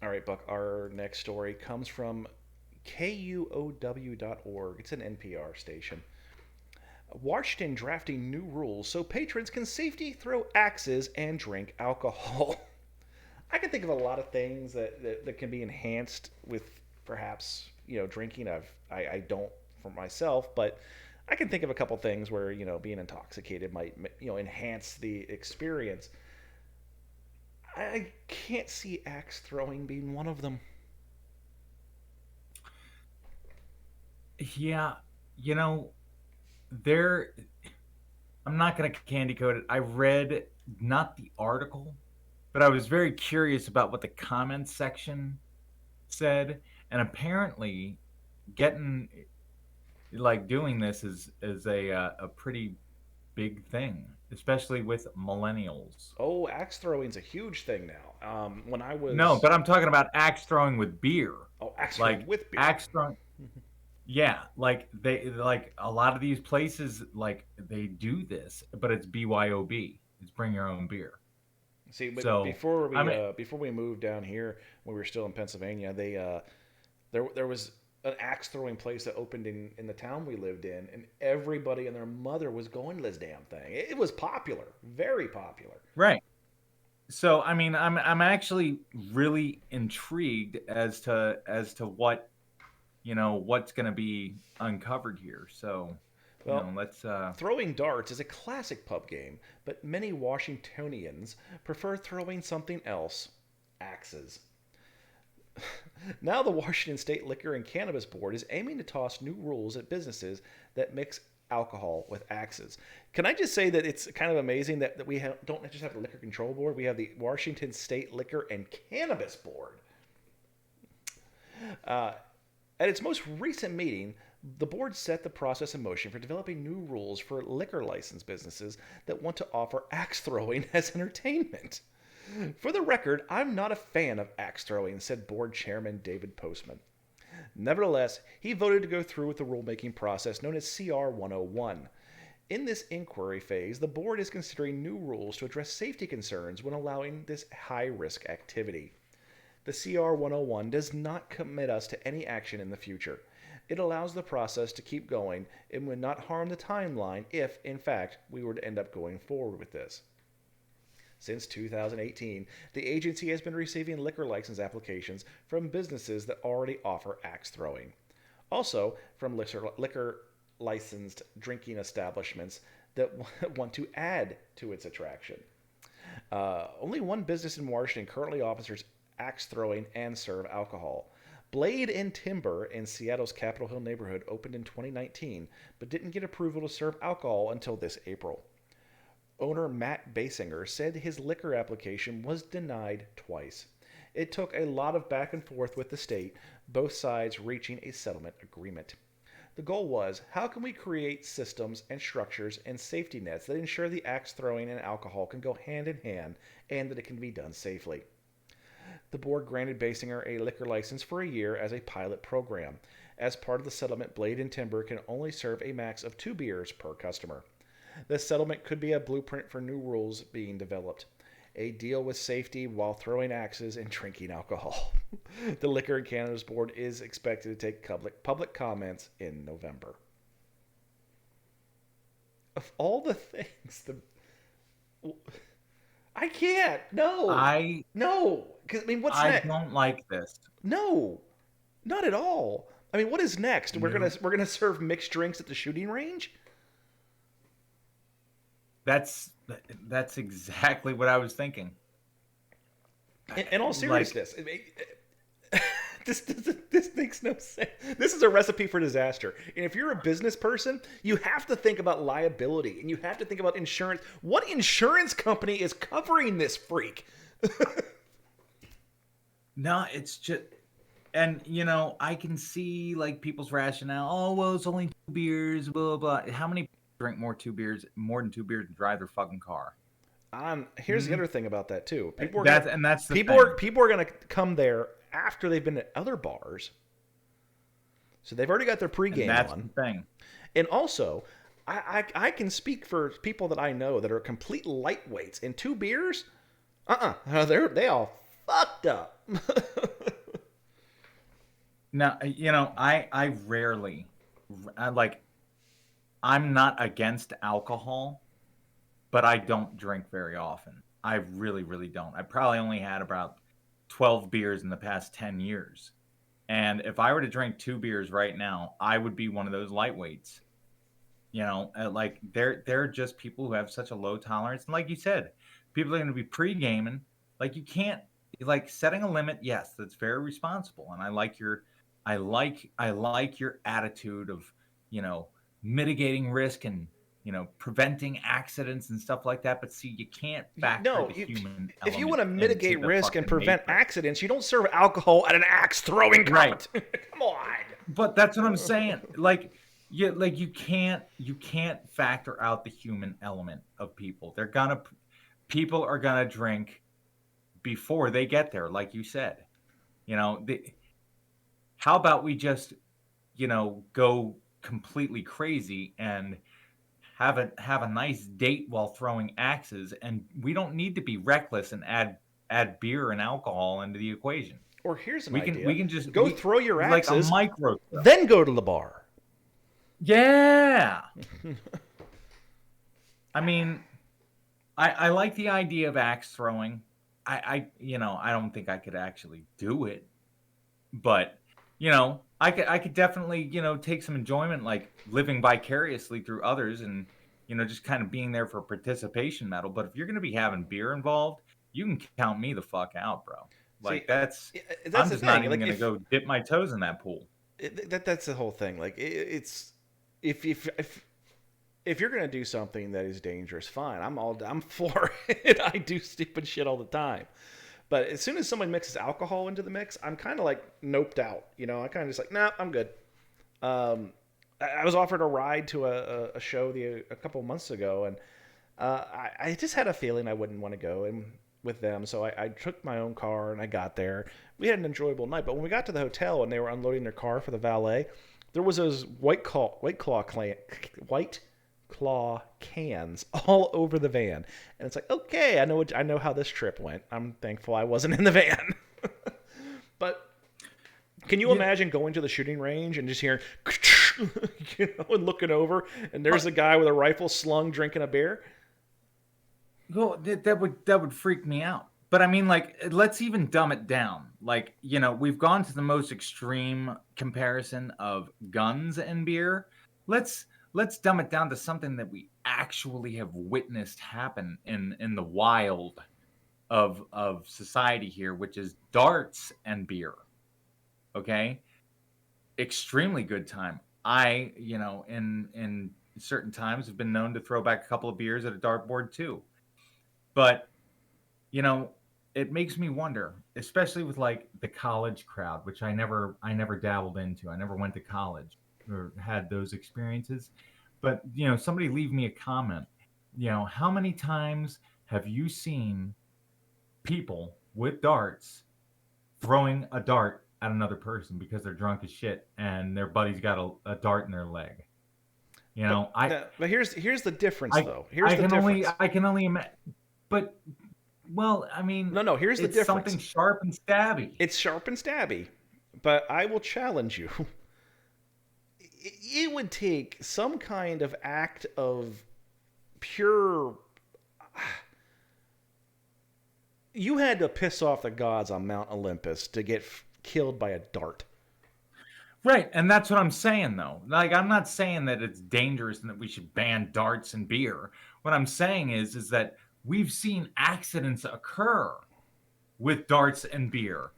All right, Buck. Our next story comes from KUOW.org. It's an NPR station. Washington drafting new rules so patrons can safely throw axes and drink alcohol. I can think of a lot of things that can be enhanced with perhaps drinking. I don't for myself, but I can think of a couple things where being intoxicated might enhance the experience. I can't see axe throwing being one of them. Yeah, you know, there I'm not going to candy coat it. I read not the article, but I was very curious about what the comments section said, and apparently getting like doing this is a pretty big thing, especially with millennials. Oh, axe throwing's a huge thing now. When I No, was but I'm talking about axe throwing with beer. axe throwing Like with beer. axe throwing, yeah, like they like a lot of these places like they do this, but it's BYOB. It's bring your own beer. See, but So I mean, before we moved down here, when we were still in Pennsylvania, there was an axe throwing place that opened in the town we lived in, and everybody and their mother was going to this damn thing. It was popular, very popular. right. So I mean, I'm actually really intrigued as to what what's going to be uncovered here. So Well, let's throwing darts is a classic pub game, but many Washingtonians prefer throwing something else: axes. Now, the Washington State Liquor and Cannabis Board is aiming to toss new rules at businesses that mix alcohol with axes. Can I just say that it's kind of amazing that don't just have the Liquor Control Board, we have the Washington State Liquor and Cannabis Board. Uh, at its most recent meeting, the board set the process in motion for developing new rules for liquor license businesses that want to offer axe throwing as entertainment. For the record, I'm not a fan of axe throwing, said board chairman David Postman. Nevertheless, he voted to go through with the rulemaking process known as CR 101. In this inquiry phase, the board is considering new rules to address safety concerns when allowing this high risk activity. The CR 101 does not commit us to any action in the future. It allows the process to keep going and would not harm the timeline if, in fact, we were to end up going forward with this. Since 2018, the agency has been receiving liquor license applications from businesses that already offer axe throwing. Also, from liquor licensed drinking establishments that want to add to its attraction. Only one business in Washington currently offers axe throwing and serve alcohol. Blade and Timber in Seattle's Capitol Hill neighborhood opened in 2019, but didn't get approval to serve alcohol until this April. Owner Matt Basinger said his liquor application was denied twice. It took a lot of back and forth with the state, both sides reaching a settlement agreement. The goal was, how can we create systems and structures and safety nets that ensure the axe throwing and alcohol can go hand in hand and that it can be done safely? The board granted Basinger a liquor license for a year as a pilot program. As part of the settlement, Blade and Timber can only serve a max of 2 beers per customer. This settlement could be a blueprint for new rules being developed. A deal with safety while throwing axes and drinking alcohol. The Liquor and Cannabis Board is expected to take public comments in November. Of all the things, I can't. No, I no. Because I mean, what's I next? don't like this. No, not at all. I mean, what is next? We're gonna No, we're gonna serve mixed drinks at the shooting range. that's that's exactly what I was thinking. In all Like seriousness, this makes no sense. This is a recipe for disaster. And if you're a business person, you have to think about liability and you have to think about insurance. What insurance company is covering this freak? no, it's just and I can see like people's rationale. Oh well, it's only 2 beers. Blah blah. Blah. How many people drink more than 2 beers, and drive their fucking car? Here's the Hmm? other thing about that too. That's the thing. People are gonna come there after they've been at other bars, so they've already got their And pregame that's on. the thing. And also, I can speak for people that I know that are complete lightweights. And 2 beers, they all fucked up. Now, I rarely, like, I'm not against alcohol, but I don't drink very often. I really, really don't. I probably only had about 12 beers in the past 10 years. And if I were to drink 2 beers right now, I would be one of those lightweights. Like they're just people who have such a low tolerance. And like you said, people are going to be pre-gaming. Like you can't like setting a limit. Yes, that's very responsible. And I like your attitude of, you know, mitigating risk and, preventing accidents and stuff like that. But see, you can't factor No, the human if you want element to into mitigate the risk and fucking prevent matrix. accidents, you don't serve alcohol at an axe throwing Right. competition. Come on. But that's what I'm saying. Like you can't factor out the human element of people. People are gonna drink before they get there, like you said. How about we just, go completely crazy and have a nice date while throwing axes, and we don't need to be reckless and add beer and alcohol into the equation. Or here's an We idea: can just go we throw your like a axes, micro throw. then go to the bar. Yeah. I mean, I like the idea of axe throwing. I don't think I could actually do it, but I could definitely, take some enjoyment, like living vicariously through others, and just kind of being there for participation medal. But if you're gonna be having beer involved, you can count me the fuck out, bro. See, Like that's that's I'm the just not thing. even Like gonna if go dip my toes in that pool. that's the whole thing. Like it's if you're gonna do something that is dangerous, fine. I'm for it. I do stupid shit all the time. But as soon as someone mixes alcohol into the mix, I'm kind of like noped out. I kind of just like, nah, I'm good. I was offered a ride to a show a couple months ago, and I just had a feeling I wouldn't want to go with them. So I took my own car and I got there. We had an enjoyable night. But when we got to the hotel and they were unloading their car for the valet, there was those white claw cans all over the van, and it's like, okay, I know how this trip went. I'm thankful I wasn't in the van. But can you Yeah. imagine going to the shooting range and just hearing, and looking over, and there's a guy with a rifle slung drinking a beer? Well, that would freak me out. But I mean, like, let's even dumb it down. Like, we've gone to the most extreme comparison of guns and beer. Let's dumb it down to something that we actually have witnessed happen in the wild of society here, which is darts and beer. Okay, extremely good time. In certain times have been known to throw back a couple of beers at a dartboard too. But you know, it makes me wonder, especially with like the college crowd, which I never dabbled into. I never went to college or had those experiences. But somebody leave me a comment. How many times have you seen people with darts throwing a dart at another person because they're drunk as shit and their buddy's got a dart in their leg? You But know, I but here's the difference, I though. Here's I the can only difference. I can only imagine. But well, I mean, No, no, here's the it's something difference. sharp and stabby. It's sharp and stabby, but I will challenge you. It would take some kind of act of pure. You had to piss off the gods on Mount Olympus to get killed by a dart. Right, and that's what I'm saying though. Like I'm not saying that it's dangerous and that we should ban darts and beer. What I'm saying is that we've seen accidents occur with darts and beer.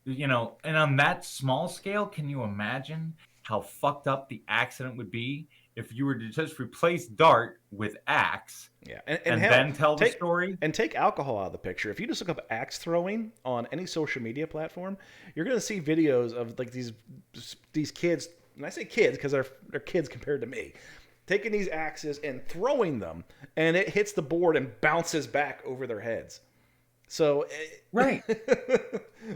And on that small scale, can you imagine how fucked up the accident would be if you were to just replace dart with axe Yeah, and and hell, then tell the take story? take alcohol out of the picture. If you just look up axe throwing on any social media platform, you're gonna see videos of like these kids. And I say kids because they're kids compared to me, taking these axes and throwing them, and it hits the board and bounces back over their heads. So Right.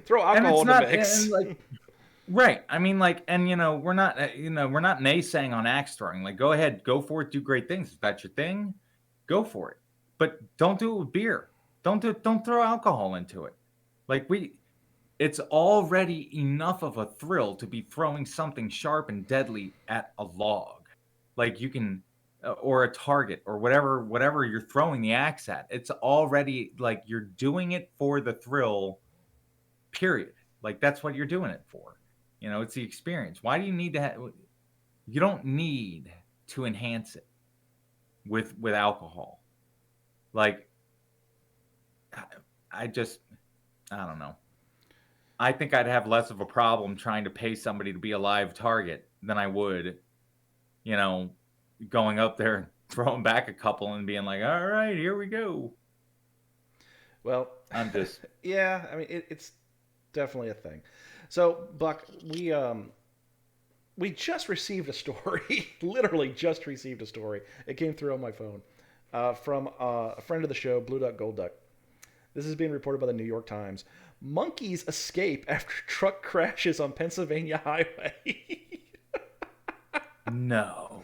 throw And alcohol it's in the not mix. and like right. I mean, like, and we're not naysaying on axe throwing. Like, go ahead, go for it, do great things. If that's your thing, go for it. But don't do it with beer. Don't throw alcohol into it. Like it's already enough of a thrill to be throwing something sharp and deadly at a log. Like you can or a target or whatever you're throwing the axe at. It's already like you're doing it for the thrill, period. Like that's what you're doing it for. It's the experience. Why do you need to you don't need to enhance it with alcohol. Like I just I don't know. I think I'd have less of a problem trying to pay somebody to be a live target than I would, you know, going up there, throwing back a couple and being like, "All right, here we go." Well, I'm just yeah, I mean it's definitely a thing. So, Buck, we just received a story, literally just received a story. It came through on my phone from a friend of the show, Blue Duck Gold Duck. This is being reported by the New York Times. Monkeys escape after truck crashes on Pennsylvania highway. no.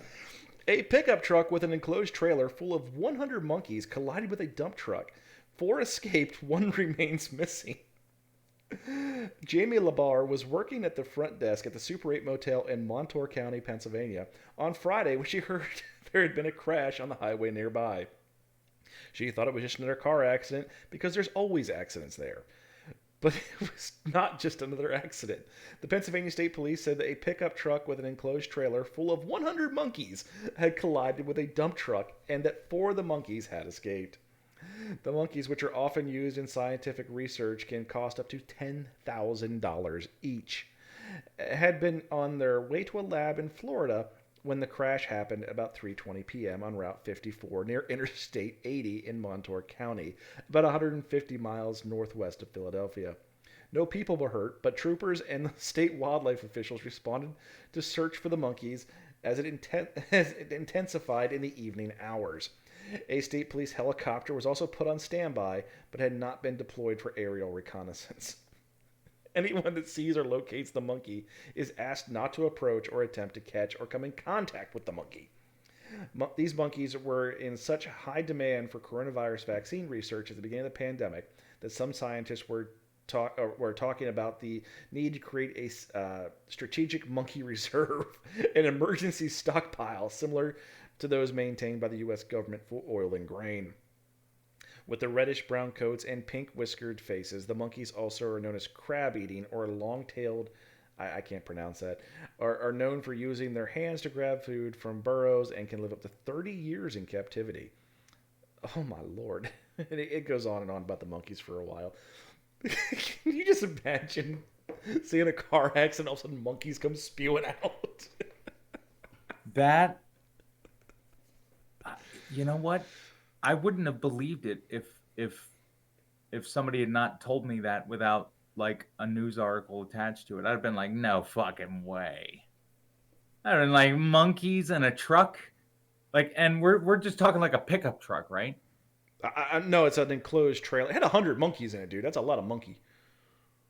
A pickup truck with an enclosed trailer full of 100 monkeys collided with a dump truck. 4 escaped, 1 remains missing. Jamie Labar was working at the front desk at the Super 8 Motel in Montour County, Pennsylvania, on Friday when she heard there had been a crash on the highway nearby. She thought it was just another car accident because there's always accidents there. But it was not just another accident. The Pennsylvania State Police said that a pickup truck with an enclosed trailer full of 100 monkeys had collided with a dump truck and that 4 of the monkeys had escaped. The monkeys, which are often used in scientific research, can cost up to $10,000 each, had been on their way to a lab in Florida when the crash happened about 3:20 p.m. on Route 54 near Interstate 80 in Montour County, about 150 miles northwest of Philadelphia. No people were hurt, but troopers and the state wildlife officials responded to search for the monkeys as as it intensified in the evening hours. A state police helicopter was also put on standby, but had not been deployed for aerial reconnaissance. Anyone that sees or locates the monkey is asked not to approach or attempt to catch or come in contact with the monkey. These monkeys were in such high demand for coronavirus vaccine research at the beginning of the pandemic that some scientists were talking about the need to create a strategic monkey reserve, an emergency stockpile similar to those maintained by the U.S. government for oil and grain. With the reddish brown coats and pink whiskered faces, the monkeys also are known as crab eating or long tailed, I can't pronounce that, are known for using their hands to grab food from burrows and can live up to 30 years in captivity. Oh my lord. It goes on and on about the monkeys for a while. Can you just imagine seeing a car accident, all of a sudden monkeys come spewing out? That you know what? I wouldn't have believed it if somebody had not told me that without like a news article attached to it. I'd have been like, no fucking way. I'd have been like monkeys in a truck. Like, and we're just talking like a pickup truck, right? No, it's an enclosed trailer. It had 100 monkeys in it, dude. That's a lot of monkey.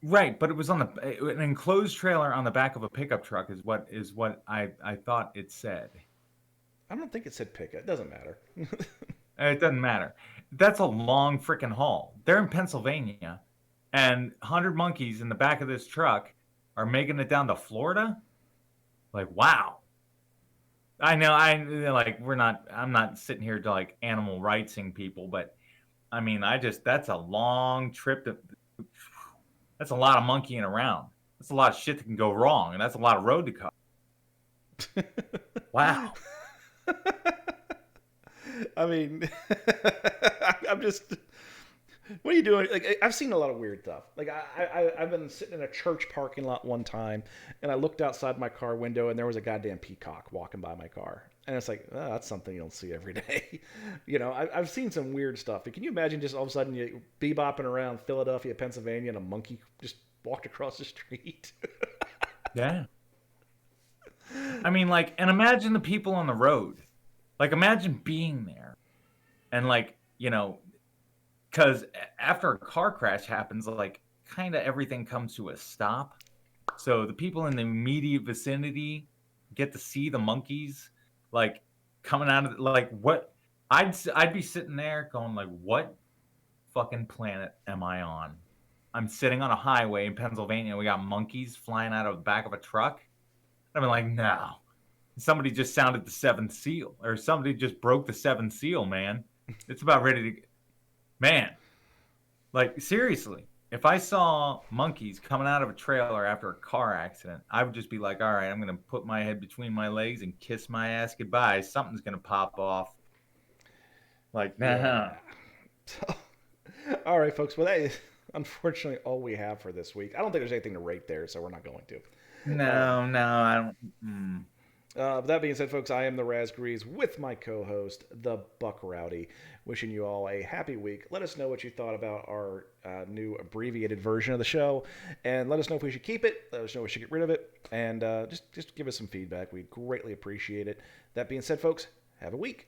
Right, but it was on an enclosed trailer on the back of a pickup truck is what I thought it said. I don't think it said pickup. It doesn't matter. It doesn't matter. That's a long freaking haul. They're in Pennsylvania, and 100 monkeys in the back of this truck are making it down to Florida. Like, wow. I know. I'm not sitting here to like animal rightsing people, but I mean, that's a long trip. That's a lot of monkeying around. That's a lot of shit that can go wrong, and that's a lot of road to cover. Wow. I mean, I'm just. What are you doing? Like, I've seen a lot of weird stuff. Like, I've been sitting in a church parking lot one time, and I looked outside my car window, and there was a goddamn peacock walking by my car, and it's like, oh, that's something you don't see every day. I've seen some weird stuff. But can you imagine just all of a sudden you bebopping around Philadelphia, Pennsylvania, and a monkey just walked across the street? Yeah. I mean, like, and imagine the people on the road. Like, imagine being there, and like, because after a car crash happens, like kind of everything comes to a stop. So the people in the immediate vicinity get to see the monkeys like coming out of like what I'd be sitting there going like, what fucking planet am I on? I'm sitting on a highway in Pennsylvania. We got monkeys flying out of the back of a truck. I'm like, no. Somebody just sounded the seventh seal, or somebody just broke the seventh seal, man. It's about ready to, man. Like, seriously, if I saw monkeys coming out of a trailer after a car accident, I would just be like, all right, I'm going to put my head between my legs and kiss my ass goodbye. Something's going to pop off. Like, nah. Yeah. So, all right, folks. Well, that is unfortunately all we have for this week. I don't think there's anything to rate there, so we're not going to. No, I don't. That being said, folks, I am the Razgrees with my co-host, the Buck Rowdy, wishing you all a happy week. Let us know what you thought about our new abbreviated version of the show, and let us know if we should keep it. Let us know if we should get rid of it, and just give us some feedback. We'd greatly appreciate it. That being said, folks, have a week.